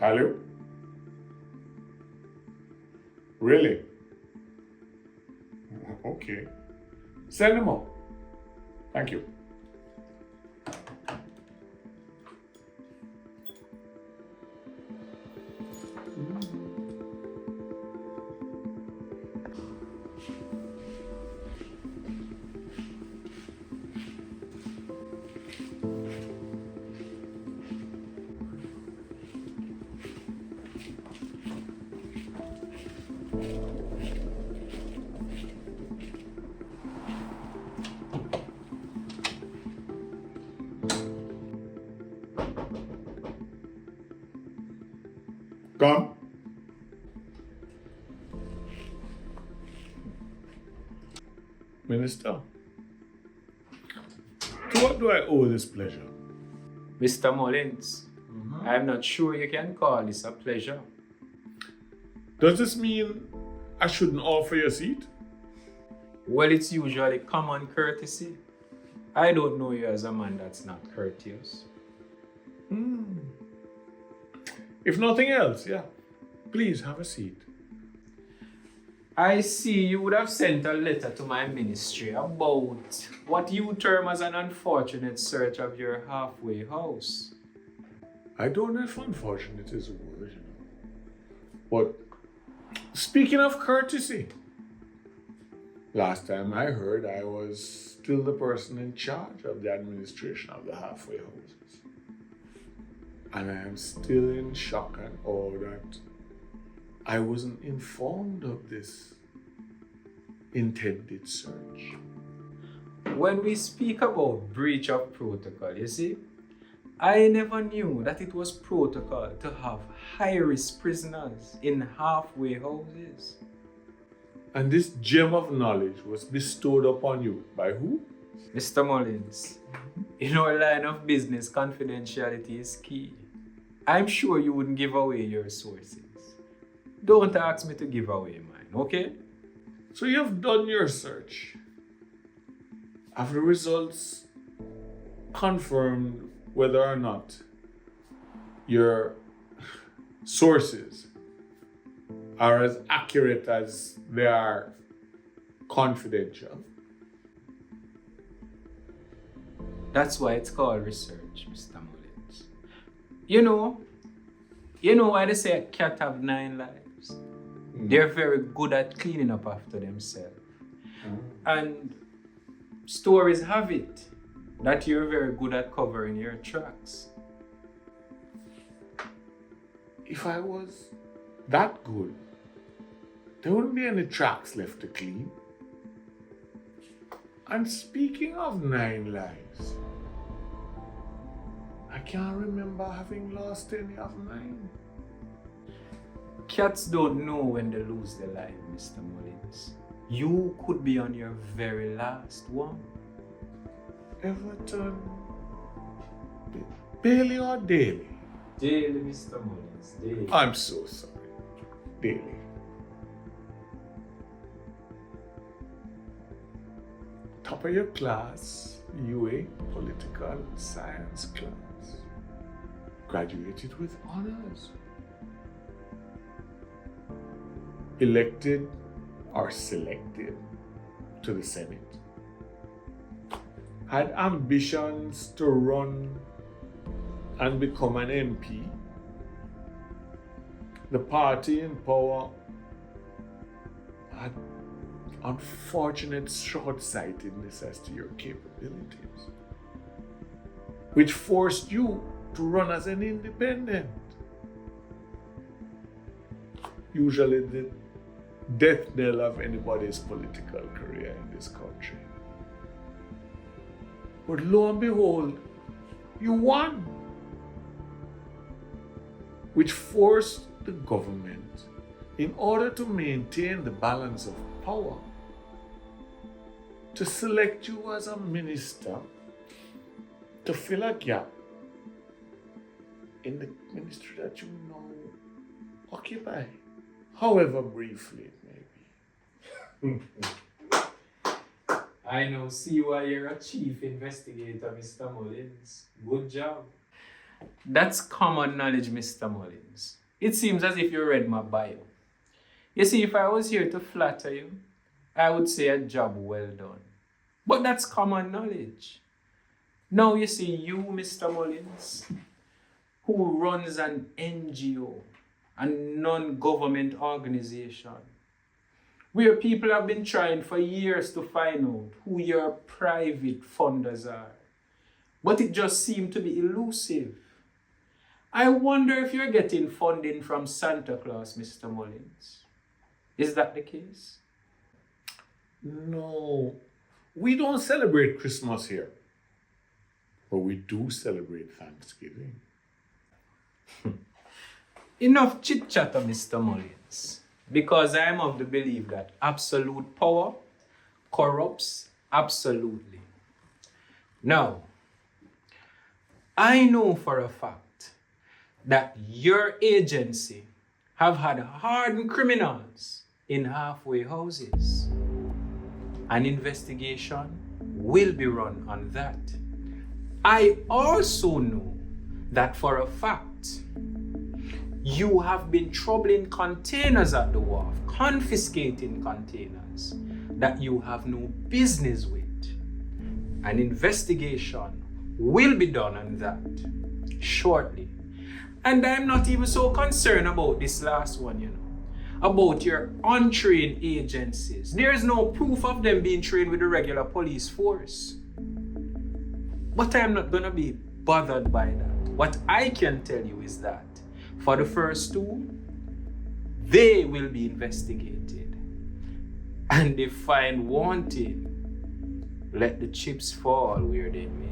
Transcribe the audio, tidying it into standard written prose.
Hello? Really? Okay. Send them up. Thank you. Come. Minister, to what do I owe this pleasure? Mr. Mullins, I'm not sure you can call this a pleasure. Does this mean I shouldn't offer you a seat? Well, it's usually common courtesy. I don't know you as a man that's not courteous. If nothing else, yeah. Please have a seat. I see you would have sent a letter to my ministry about what you term as an unfortunate search of your halfway house. I don't know if unfortunate is a word, But speaking of courtesy, last time I heard I was still the person in charge of the administration of the halfway houses. And I am still in shock and awe that I wasn't informed of this intended search. When we speak about breach of protocol, you see, I never knew that it was protocol to have high-risk prisoners in halfway houses. And this gem of knowledge was bestowed upon you by who? Mr. Mullins, in our line of business, confidentiality is key. I'm sure you wouldn't give away your sources. Don't ask me to give away mine, okay? So you have done your search. Have the results confirmed whether or not your sources are as accurate as they are confidential? That's why it's called research, Mr. Mullins. You know why they say a cat have 9 lives? They're very good at cleaning up after themselves. And stories have it that you're very good at covering your tracks. If I was that good, there wouldn't be any tracks left to clean. And speaking of 9 lives, I can't remember having lost any of mine. Cats don't know when they lose their life, Mr. Mullins. You could be on your very last one. Everton, Bailey or Daly? Daily, Mr. Mullins, daily. I'm so sorry. Daly. Top of your class, UA Political Science class. Graduated with honors. Elected or selected to the Senate. Had ambitions to run and become an MP. The party in power had unfortunate short-sightedness as to your capabilities, which forced you to run as an independent. Usually the death knell of anybody's political career in this country. But lo and behold, you won, which forced the government, in order to maintain the balance of power, to select you as a minister to fill a gap in the ministry that you now occupy, however briefly it may be. I now see why you're a chief investigator, Mr. Mullins. Good job. That's common knowledge, Mr. Mullins. It seems as if you read my bio. You see, if I was here to flatter you, I would say a job well done. But that's common knowledge. Now you see, you, Mr. Mullins, who runs an NGO, a non-government organization, where people have been trying for years to find out who your private funders are. But it just seemed to be elusive. I wonder if you're getting funding from Santa Claus, Mr. Mullins. Is that the case? No, we don't celebrate Christmas here, but we do celebrate Thanksgiving. Enough chit-chatter, Mr. Mullins, because I'm of the belief that absolute power corrupts absolutely. Now, I know for a fact that your agency have had hardened criminals in halfway houses. An investigation will be run on that. I also know that for a fact, you have been troubling containers at the wharf, confiscating containers that you have no business with. An investigation will be done on that shortly. And I'm not even so concerned about this last one, about your untrained agencies. There is no proof of them being trained with the regular police force. But I'm not going to be bothered by that. What I can tell you is that for the first two, they will be investigated. And if found wanted, let the chips fall where they may.